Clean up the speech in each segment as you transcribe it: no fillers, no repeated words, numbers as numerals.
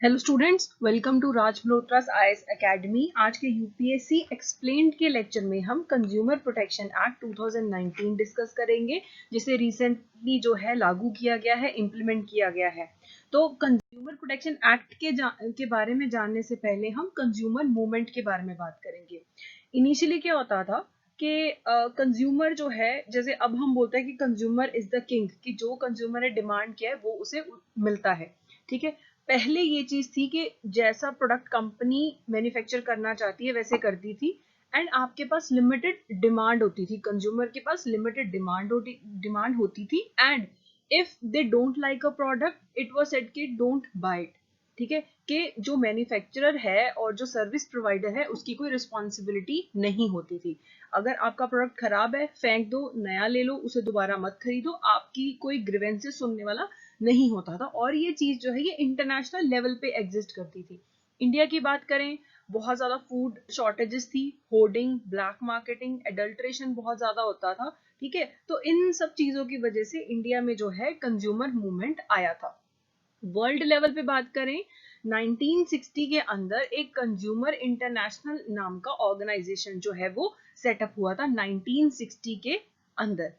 Hello students, welcome to Raj Malhotra's IAS academy. आज के UPSC explained के लेक्चर में हम कंज्यूमर प्रोटेक्शन एक्ट 2019 डिस्कस करेंगे, जिसे रिसेंटली जो है लागू किया गया है, इम्प्लीमेंट किया गया है। तो कंज्यूमर प्रोटेक्शन एक्ट के बारे में जानने से पहले हम कंज्यूमर मूवमेंट के बारे में बात करेंगे। इनिशियली क्या होता था कि कंज्यूमर जो है, जैसे अब हम बोलते हैं कि कंज्यूमर इज द किंग, कि जो कंज्यूमर ने डिमांड किया है वो उसे मिलता है। ठीक है, पहले ये चीज थी कि जैसा प्रोडक्ट कंपनी मैन्युफैक्चर करना चाहती है वैसे करती थी, एंड आपके पास लिमिटेड डिमांड होती थी, कंज्यूमर के पास लिमिटेड डिमांड होती थी, and if they don't like a product it was said कि डोंट बाय इट। ठीक है, कि जो मैन्युफैक्चरर है और जो सर्विस प्रोवाइडर है उसकी कोई रिस्पॉन्सिबिलिटी नहीं होती थी। अगर आपका प्रोडक्ट खराब है, फेंक दो, नया ले लो, उसे दोबारा मत खरीदो, आपकी कोई ग्रीवेंसेस सुनने वाला नहीं होता था। और ये चीज जो है ये इंटरनेशनल लेवल पे एग्जिस्ट करती थी। इंडिया की बात करें, बहुत ज्यादा फूड शॉर्टेजेस थी, होर्डिंग, ब्लैक मार्केटिंग, एडल्ट्रेशन बहुत ज्यादा होता था। ठीक है, तो इन सब चीजों की वजह से इंडिया में जो है कंज्यूमर मूवमेंट आया था। वर्ल्ड लेवल पे बात करें, 1960 के अंदर एक कंज्यूमर इंटरनेशनल नाम का ऑर्गेनाइजेशन जो है वो सेटअप हुआ था 1960 के अंदर।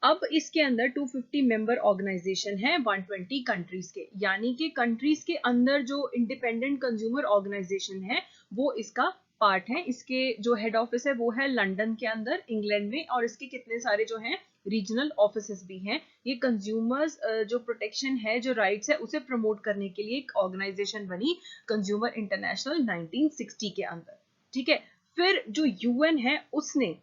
अब इसके अंदर 250 मेंबर ऑर्गेनाइजेशन है 120 कंट्रीज के, यानी कि कंट्रीज के अंदर जो इंडिपेंडेंट कंज्यूमर ऑर्गेनाइजेशन है वो इसका पार्ट है। इसके जो हेड ऑफिस है वो है लंदन के अंदर, इंग्लैंड में, और इसके कितने सारे जो हैं रीजनल ऑफिसेस भी हैं। ये कंज्यूमर्स जो प्रोटेक्शन है, जो राइट्स है, उसे प्रमोट करने के लिए एक ऑर्गेनाइजेशन बनी, कंज्यूमर इंटरनेशनल, 1960 के अंदर। ठीक है, फिर जो यूएन है उसने,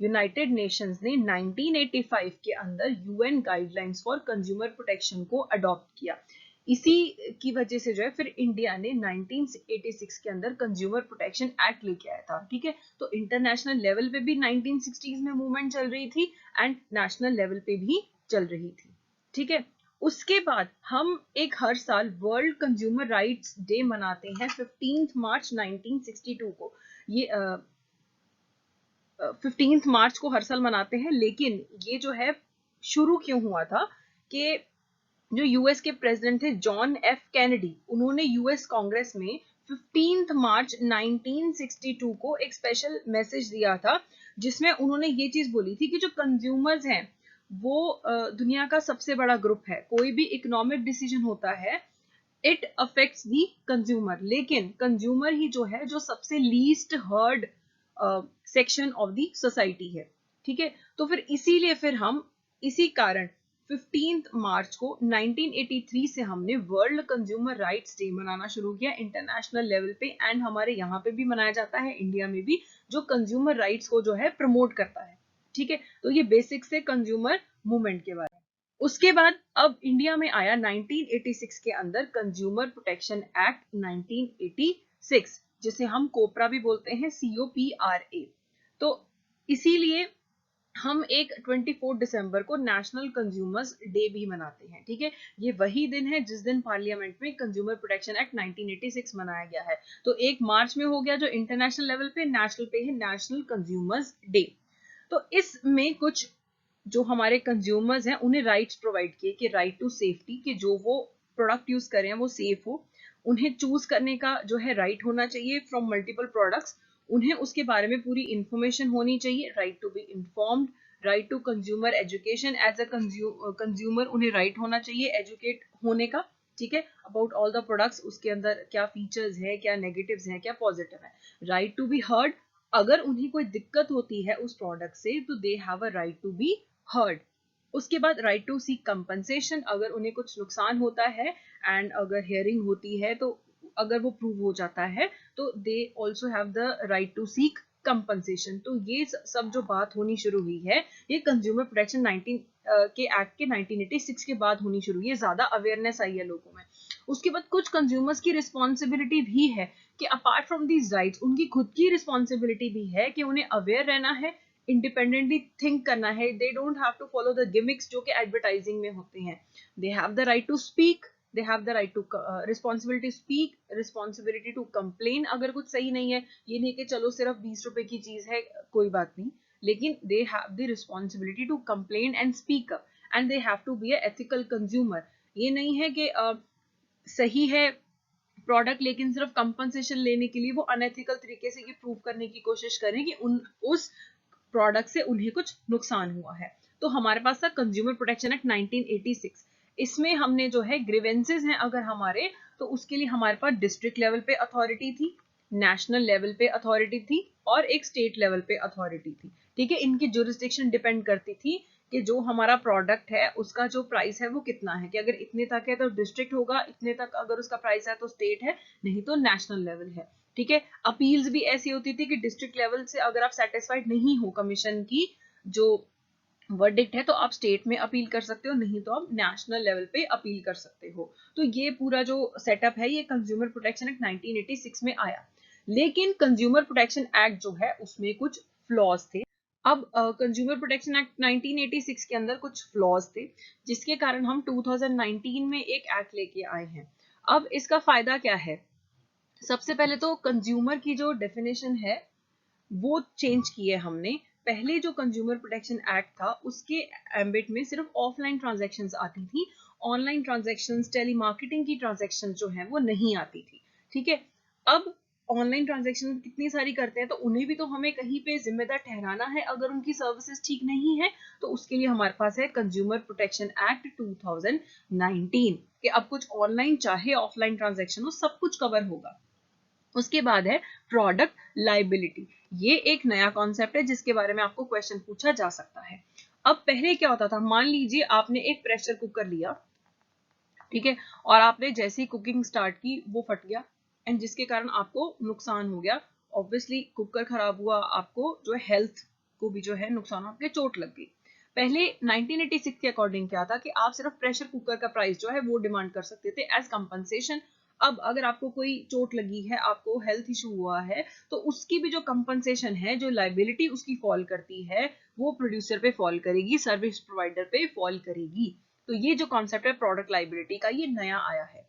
यूनाइटेड नेशंस ने 1985 के अंदर UN guidelines for consumer protection को अडॉप्ट किया। इसी की वजह से जो है फिर इंडिया ने 1986 के अंदर कंज्यूमर प्रोटेक्शन एक्ट लेके आया था। ठीक है, तो इंटरनेशनल लेवल पे भी 1960s में मूवमेंट चल रही थी एंड नेशनल लेवल पे भी चल रही थी। ठीक है, उसके बाद हम एक हर साल वर्ल्ड कंज्यूमर राइट्स डे मनाते हैं 15 मार्च 1962 को। ये 15 मार्च को हर साल मनाते हैं, लेकिन ये जो है शुरू क्यों हुआ था कि जो यूएस के प्रेसिडेंट थे जॉन एफ कैनेडी, उन्होंने यूएस कांग्रेस में 15 मार्च 1962 को एक स्पेशल मैसेज दिया था, जिसमें उन्होंने ये चीज बोली थी कि जो कंज्यूमर्स हैं वो दुनिया का सबसे बड़ा ग्रुप है। कोई भी इकोनॉमिक डिसीजन होता है, इट अफेक्ट्स दी कंज्यूमर, लेकिन कंज्यूमर ही जो है जो सबसे least heard section of the society है। ठीक है, तो फिर इसीलिए फिर हम इसी कारण 15 मार्च को 1983 से हमने वर्ल्ड कंज्यूमर राइट्स डे मनाना शुरू किया इंटरनेशनल लेवल पे, एंड हमारे यहाँ पे भी मनाया जाता है, इंडिया में भी, जो कंज्यूमर राइट्स को जो है प्रमोट करता है। ठीक है, तो ये बेसिक से कंज्यूमर मूवमेंट के बारे में। उसके बाद अब इंडिया में आया 1986 के अंदर कंज्यूमर प्रोटेक्शन एक्ट 1986, जिसे हम कोपरा भी बोलते हैं, COPRA। तो इसीलिए हम एक 24 दिसंबर को नेशनल कंज्यूमर्स डे भी मनाते हैं। ठीक है, ये वही दिन है जिस दिन पार्लियामेंट में कंज्यूमर प्रोटेक्शन एक्ट 1986 मनाया गया है। तो 1 मार्च में हो गया जो इंटरनेशनल लेवल पे, नेशनल पे है नेशनल कंज्यूमर्स डे। तो इसमें कुछ जो हमारे कंज्यूमर्स हैं उन्हें राइट्स प्रोवाइड किए, कि राइट टू सेफ्टी, कि जो वो प्रोडक्ट यूज कर रहे हैं वो सेफ हो, उन्हें चूज करने का जो है राइट होना चाहिए फ्रॉम मल्टीपल प्रोडक्ट्स, उन्हें उसके बारे में पूरी इंफॉर्मेशन होनी चाहिए, right to be informed, right to consumer education, as a consumer उन्हें राइट होना चाहिए एजुकेट होने का। ठीक है, अबाउट ऑल द प्रोडक्ट्स, उसके अंदर क्या फीचर्स है, क्या नेगेटिव्स हैं, क्या पॉजिटिव है। राइट टू बी हर्ड, अगर उन्हें कोई दिक्कत होती है उस प्रोडक्ट से तो they have a right to be heard. उसके बाद राइट टू सीक कंपनसेशन, अगर उन्हें कुछ नुकसान होता है एंड अगर हियरिंग होती है तो अगर वो प्रूव हो जाता है तो they also have the right to seek compensation. तो ये सब जो बात होनी शुरू हुई है, ये कंज्यूमर प्रोटेक्शन 19 के एक्ट के 1986 के बाद होनी शुरू हुई है, ज्यादा अवेयरनेस आई है लोगों में। उसके बाद कुछ कंज्यूमर्स की रिस्पॉन्सिबिलिटी भी है कि अपार्ट फ्रॉम दीज राइट्स उनकी खुद की रिस्पॉन्सिबिलिटी भी है कि उन्हें अवेयर रहना है, इंडिपेंडेंटली थिंक करना है। They don't have to follow the gimmicks जो कि एडवर्टाइजिंग में होते हैं। They have the right to speak, they have the right to responsibility speak, responsibility to complain अगर कुछ सही नहीं है। ये नहीं कि चलो सिर्फ 20 रुपए की चीज है कोई बात नहीं, लेकिन they have the responsibility to complain and speak up, and they have to be a ethical consumer. ये नहीं है कि सही है प्रोडक्ट लेकिन सिर्फ कंपनसेशन लेने के लिए वो अनएथिकल तरीके से ये प्रूव करने की कोशिश करें कि उस प्रोडक्ट से उन्हें कुछ नुकसान हुआ है। तो हमारे पास था कंज्यूमर प्रोटेक्शन एक्ट 1986। इसमें हमने जो है ग्रीवेंसेस हैं अगर हमारे, तो उसके लिए हमारे पास डिस्ट्रिक्ट लेवल पे अथॉरिटी थी, नेशनल लेवल पे अथॉरिटी थी और एक स्टेट लेवल पे अथॉरिटी थी। ठीक है, इनकी जुरिस्डिक्शन डिपेंड करती थी कि जो हमारा प्रोडक्ट है उसका जो प्राइस है वो कितना है, कि अगर इतने तक है तो डिस्ट्रिक्ट होगा, इतने तक अगर उसका प्राइस है तो स्टेट है, नहीं तो नेशनल लेवल है। ठीक है, अपील्स भी ऐसी होती थी कि डिस्ट्रिक्ट लेवल से अगर आप सेटिस्फाइड नहीं हो कमीशन की जो वर्डिक्ट है तो आप स्टेट में अपील कर सकते हो, नहीं तो आप नेशनल लेवल पे अपील कर सकते हो। तो ये पूरा जो सेटअप है ये कंज्यूमर प्रोटेक्शन एक्ट 1986 में आया। लेकिन कंज्यूमर प्रोटेक्शन एक्ट जो है उसमें कुछ फ्लॉज थे। अब कंज्यूमर प्रोटेक्शन एक्ट 1986 के अंदर कुछ फ्लॉज थे जिसके कारण हम 2019 में एक एक्ट लेके आए हैं। अब इसका फायदा क्या है? सबसे पहले तो कंज्यूमर की जो डेफिनेशन है वो चेंज की है हमने। पहले जो कंज्यूमर प्रोटेक्शन एक्ट था उसके एम्बिट में सिर्फ ऑफलाइन ट्रांजैक्शंस आती थी, ऑनलाइन ट्रांजैक्शंस, टेलीमार्केटिंग की ट्रांजैक्शंस जो है वो नहीं आती थी। ठीक है, अब ऑनलाइन ट्रांजैक्शन कितनी सारी करते हैं तो उन्हें भी तो हमें कहीं पे जिम्मेदार ठहराना है अगर उनकी सर्विसेज ठीक नहीं है। तो उसके लिए हमारे पास है कंज्यूमर प्रोटेक्शन एक्ट 2019 कि अब कुछ ऑनलाइन चाहे ऑफलाइन ट्रांजैक्शन हो सब कुछ कवर होगा। उसके बाद है प्रोडक्ट लाइबिलिटी। ये एक नया कॉन्सेप्ट है जिसके बारे में आपको क्वेश्चन पूछा जा सकता है। अब पहले क्या होता था, मान लीजिए आपने एक प्रेशर कुकर लिया, ठीक है, और आपने जैसे ही कुकिंग स्टार्ट की वो फट गया एंड जिसके कारण आपको नुकसान हो गया। ऑब्वियसली कुकर खराब हुआ, आपको जो हेल्थ को भी जो है नुकसान, आपके चोट लग गई। पहले 1986 के अकॉर्डिंग क्या था कि आप सिर्फ प्रेशर कुकर का प्राइस जो है वो डिमांड कर सकते थे एज कंपनसेशन। अब अगर आपको कोई चोट लगी है, आपको हेल्थ इशू हुआ है, तो उसकी भी जो कंपनसेशन है, जो लाइबिलिटी उसकी फॉल करती है, वो प्रोड्यूसर पे फॉल करेगी, सर्विस प्रोवाइडर पे फॉल करेगी। तो ये जो कॉन्सेप्ट है प्रोडक्ट लाइबिलिटी का ये नया आया है।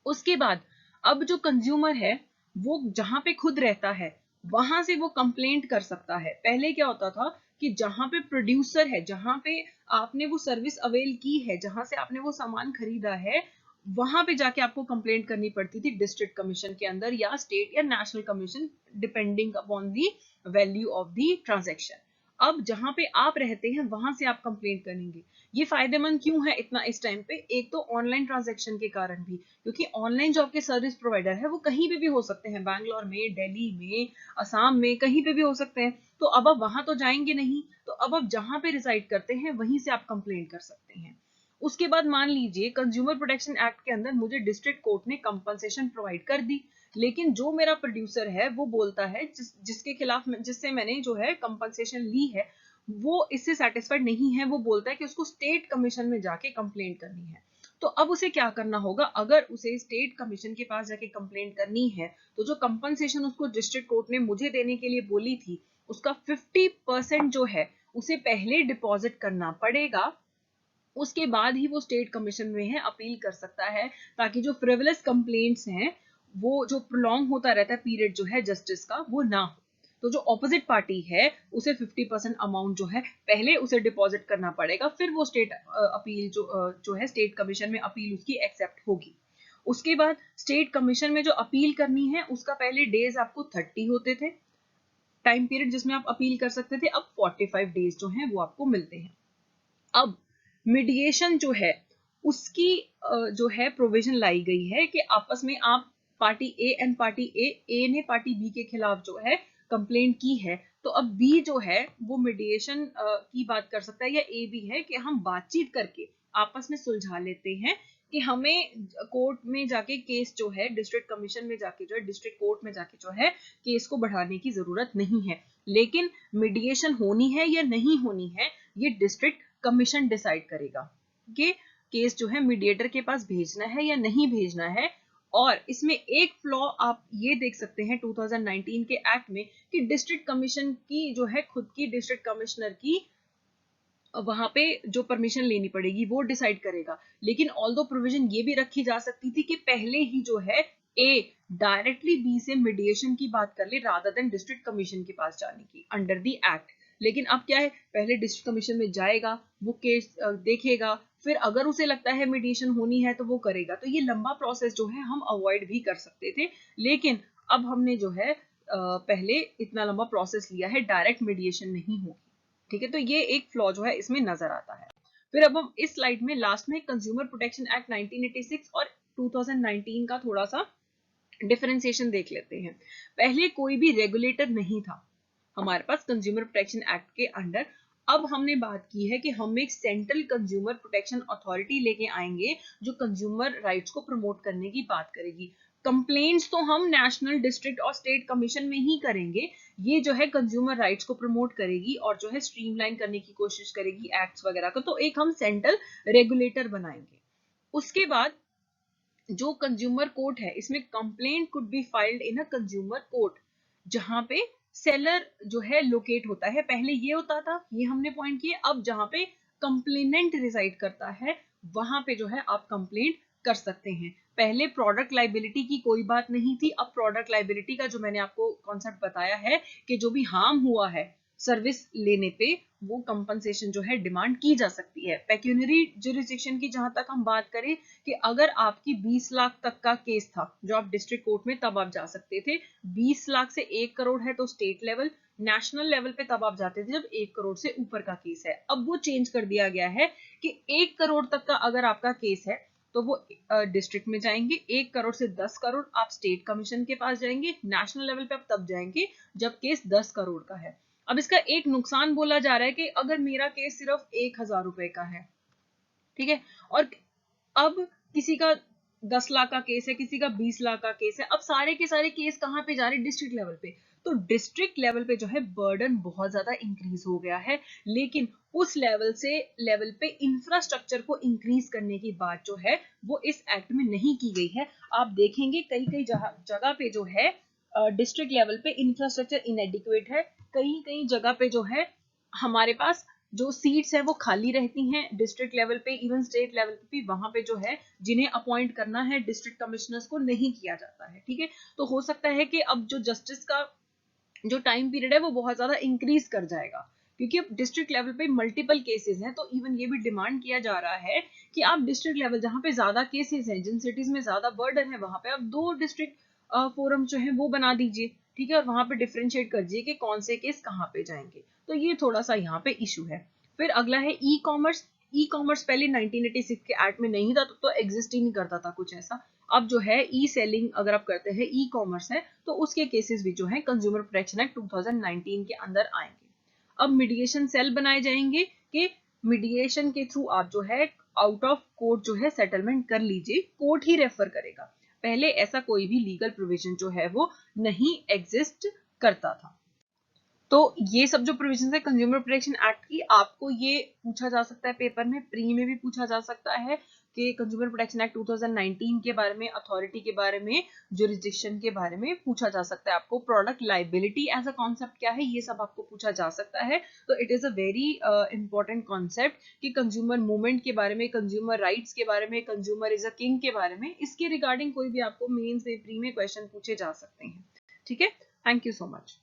उसके बाद अब जो कंज्यूमर है वो जहां पे खुद रहता है वहां से वो कंप्लेंट कर सकता है। पहले क्या होता था कि जहां पे प्रोड्यूसर है, जहां पे आपने वो सर्विस अवेल की है, जहां से आपने वो सामान खरीदा है, वहां पे जाके आपको कंप्लेंट करनी पड़ती थी डिस्ट्रिक्ट कमीशन के अंदर या स्टेट या national commission depending upon the value of the transaction. अब जहां पे आप रहते हैं वहां से आप कंप्लेंट करेंगे। ये फायदेमंद क्यों है इतना इस टाइम पे? एक तो ऑनलाइन ट्रांजैक्शन के कारण भी, क्योंकि ऑनलाइन जो आपके सर्विस प्रोवाइडर है वो कहीं पे भी हो सकते हैं, बैंगलोर में, दिल्ली में, असम में, कहीं पे भी हो सकते हैं। तो अब आप वहां तो जाएंगे नहीं, तो अब आप जहां पे रिसाइड करते हैं वहीं से आप कंप्लेंट कर सकते हैं। उसके बाद मान लीजिए कंज्यूमर प्रोटेक्शन एक्ट के अंदर मुझे डिस्ट्रिक्ट कोर्ट ने कंपनसेशन प्रोवाइड कर दी, लेकिन जो मेरा प्रोड्यूसर है वो बोलता है जिसके खिलाफ जिससे मैंने जो है कंपनसेशन ली है वो इससे सेटिस्फाइड नहीं है, वो बोलता है कि उसको स्टेट कमीशन में जाके कंप्लेंट करनी है। तो अब उसे क्या करना होगा? अगर उसे स्टेट कमीशन के पास जाके कंप्लेंट करनी है तो जो कंपनसेशन उसको डिस्ट्रिक्ट कोर्ट ने मुझे देने के लिए बोली थी उसका 50% जो है उसे पहले डिपॉजिट करना पड़ेगा। उसके बाद ही वो स्टेट कमीशन में है अपील कर सकता है, ताकि जो फ्रिवलेस कंप्लेंट्स हैं वो जो प्रोलॉन्ग होता रहता है पीरियड जो है जस्टिस का वो ना हो। तो जो ऑपोजिट पार्टी है उसे 50% अमाउंट जो है पहले उसे डिपॉजिट करना पड़ेगा, फिर वो स्टेट अपील जो है स्टेट कमीशन में अपील उसकी एक्सेप्ट होगी। उसके बाद स्टेट कमीशन में जो अपील करनी है उसका पहले डेज आपको 30 होते थे टाइम पीरियड जिसमें आप अपील कर सकते थे, अब 45 डेज जो हैं वो आपको मिलते हैं। अब मीडिएशन जो है उसकी जो है प्रोविजन लाई गई है कि आपस में आप पार्टी ए एंड पार्टी ए ने पार्टी बी के खिलाफ जो है कंप्लेंट की है, तो अब बी जो है वो मीडिएशन की बात कर सकता है, या ए भी है कि हम बातचीत करके आपस में सुलझा लेते हैं कि हमें कोर्ट में जाके केस जो है डिस्ट्रिक्ट कमीशन में जाके जो है डिस्ट्रिक्ट कोर्ट में जाके जो है केस को बढ़ाने की जरूरत नहीं है। लेकिन मीडिएशन होनी है या नहीं होनी है ये डिस्ट्रिक्ट कमीशन डिसाइड करेगा कि केस जो है मीडिएटर के पास भेजना है या नहीं भेजना है। और इसमें एक फ्लॉ आप ये देख सकते हैं 2019 के एक्ट में कि डिस्ट्रिक्ट कमीशन की जो है खुद की डिस्ट्रिक्ट कमिश्नर की वहां पे जो परमिशन लेनी पड़ेगी वो डिसाइड करेगा। लेकिन ऑल्दो प्रोविजन ये भी रखी जा सकती थी कि पहले ही जो है ए डायरेक्टली बी से मीडिएशन की बात कर ले रादर देन डिस्ट्रिक्ट कमीशन के पास जाने की अंडर द एक्ट। लेकिन अब क्या है, पहले डिस्ट्रिक्ट कमीशन में जाएगा, वो केस देखेगा, फिर अगर उसे लगता है मीडिएशन होनी है तो वो करेगा। तो ये लंबा प्रोसेस जो है हम अवॉइड भी कर सकते थे, लेकिन अब हमने जो है पहले इतना लंबा प्रोसेस लिया है, डायरेक्ट मीडिएशन नहीं होगी। ठीक है, तो ये एक फ्लॉ जो है इसमें नजर आता है। फिर अब हम इस स्लाइड में लास्ट में कंज्यूमर प्रोटेक्शन एक्ट 1986 और 2019 का थोड़ा सा डिफरेंशिएशन देख लेते हैं। पहले कोई भी रेगुलेटर नहीं था हमारे पास कंज्यूमर प्रोटेक्शन एक्ट के अंडर। अब हमने बात की है कि हम एक सेंट्रल कंज्यूमर प्रोटेक्शन अथॉरिटी लेके आएंगे जो कंज्यूमर राइट्स को प्रमोट करने की बात करेगी। कंप्लेंट्स तो हम नेशनल, डिस्ट्रिक्ट और स्टेट कमीशन में ही करेंगे। ये जो है कंज्यूमर राइट्स को प्रमोट करेगी और जो है स्ट्रीमलाइन करने की कोशिश करेगी एक्ट्स वगैरह को। तो एक हम सेंट्रल रेगुलेटर बनाएंगे। उसके बाद जो कंज्यूमर कोर्ट है, इसमें complaint could be filed in a consumer court, जहां पे सेलर जो है लोकेट होता है। पहले ये होता था, ये हमने पॉइंट किया। अब जहां पे कंप्लेनेंट रिसाइड करता है वहां पे जो है आप कंप्लेंट कर सकते हैं। पहले प्रोडक्ट लाइबिलिटी की कोई बात नहीं थी। अब प्रोडक्ट लाइबिलिटी का जो मैंने आपको कॉन्सेप्ट बताया है कि जो भी हार्म हुआ है सर्विस लेने पे, वो कंपनसेशन जो है डिमांड की जा सकती है। पेक्यूनरी जुरिसडिक्शन की जहां तक हम बात करें कि अगर आपकी 20 लाख तक का केस था जो आप डिस्ट्रिक्ट कोर्ट में, तब आप जा सकते थे। 20 लाख से 1 करोड़ है तो स्टेट लेवल, नेशनल लेवल पे तब आप जाते थे जब 1 करोड़ से ऊपर का केस है। अब वो चेंज कर दिया गया है कि 1 करोड़ तक का अगर आपका केस है तो वो डिस्ट्रिक्ट में जाएंगे। 1 करोड़ से 10 करोड़ आप स्टेट कमीशन के पास जाएंगे। नेशनल लेवल पे आप तब जाएंगे जब केस 10 करोड़ का है। अब इसका एक नुकसान बोला जा रहा है कि अगर मेरा केस सिर्फ 1,000 रुपए का है, ठीक है, और अब किसी का 10 लाख का केस है, किसी का 20 लाख का केस है, अब सारे के सारे केस कहां पे जा रहे हैं? डिस्ट्रिक्ट लेवल पे। तो डिस्ट्रिक्ट लेवल पे जो है बर्डन बहुत ज्यादा इंक्रीज हो गया है, लेकिन उस लेवल से लेवल पे इंफ्रास्ट्रक्चर को इंक्रीज करने की बात जो है वो इस एक्ट में नहीं की गई है। आप देखेंगे कई कई जगह पे जो है डिस्ट्रिक्ट लेवल पे इंफ्रास्ट्रक्चर इनएडिक्वेट है। कई कई जगह पे जो है हमारे पास जो सीट्स है वो खाली रहती हैं डिस्ट्रिक्ट लेवल पे, इवन स्टेट लेवल पे भी वहां पे जो है जिन्हें अपॉइंट करना है डिस्ट्रिक्ट कमिश्नर्स को नहीं किया जाता है। ठीक है, तो हो सकता है कि अब जो जस्टिस का जो टाइम पीरियड है वो बहुत ज्यादा इंक्रीज कर जाएगा, क्योंकि अब डिस्ट्रिक्ट लेवल पे मल्टीपल केसेस हैं। तो इवन ये भी डिमांड किया जा रहा है कि आप डिस्ट्रिक्ट लेवल जहां पे ज्यादा केसेस हैं, जिन सिटीज में ज्यादा बर्डन है, वहां पे आप 2 डिस्ट्रिक्ट फोरम जो है वो बना दीजिए। ठीक है, और वहां पे डिफरेंशिएट कर दीजिए कि कौन से केस कहाँ पे जाएंगे। तो ये थोड़ा सा यहाँ पे इशू है। फिर अगला है ई कॉमर्स। ई कॉमर्स पहले 1986 के एक्ट में नहीं था, तो एग्जिस्ट ही नहीं करता था कुछ ऐसा। अब जो है ई सेलिंग अगर आप करते हैं, ई कॉमर्स है, तो उसके केसेस भी जो है कंज्यूमर प्रोटेक्शन एक्ट 2019 के अंदर आएंगे। अब मीडिएशन सेल बनाए जाएंगे कि मीडिएशन के थ्रू आप जो है आउट ऑफ कोर्ट जो है सेटलमेंट कर लीजिए, कोर्ट ही रेफर करेगा। पहले ऐसा कोई भी लीगल प्रोविजन जो है वो नहीं एग्जिस्ट करता था। तो ये सब जो प्रोविजन है कंज्यूमर प्रोटेक्शन एक्ट की, आपको ये पूछा जा सकता है पेपर में, प्री में भी पूछा जा सकता है कि कंज्यूमर प्रोटेक्शन एक्ट 2019 के बारे में, अथॉरिटी के बारे में, जुरिसडिक्शन के बारे में पूछा जा सकता है। आपको product liability as a concept क्या है, ये सब आपको पूछा जा सकता है। तो it is a very important concept कि कंज्यूमर मूवमेंट के बारे में, कंज्यूमर राइट्स के बारे में, कंज्यूमर इज अ किंग के बारे में, इसके रिगार्डिंग कोई भी आपको मेंस में, प्री में क्वेश्चन पूछे जा सकते हैं। ठीक है, थैंक यू सो मच।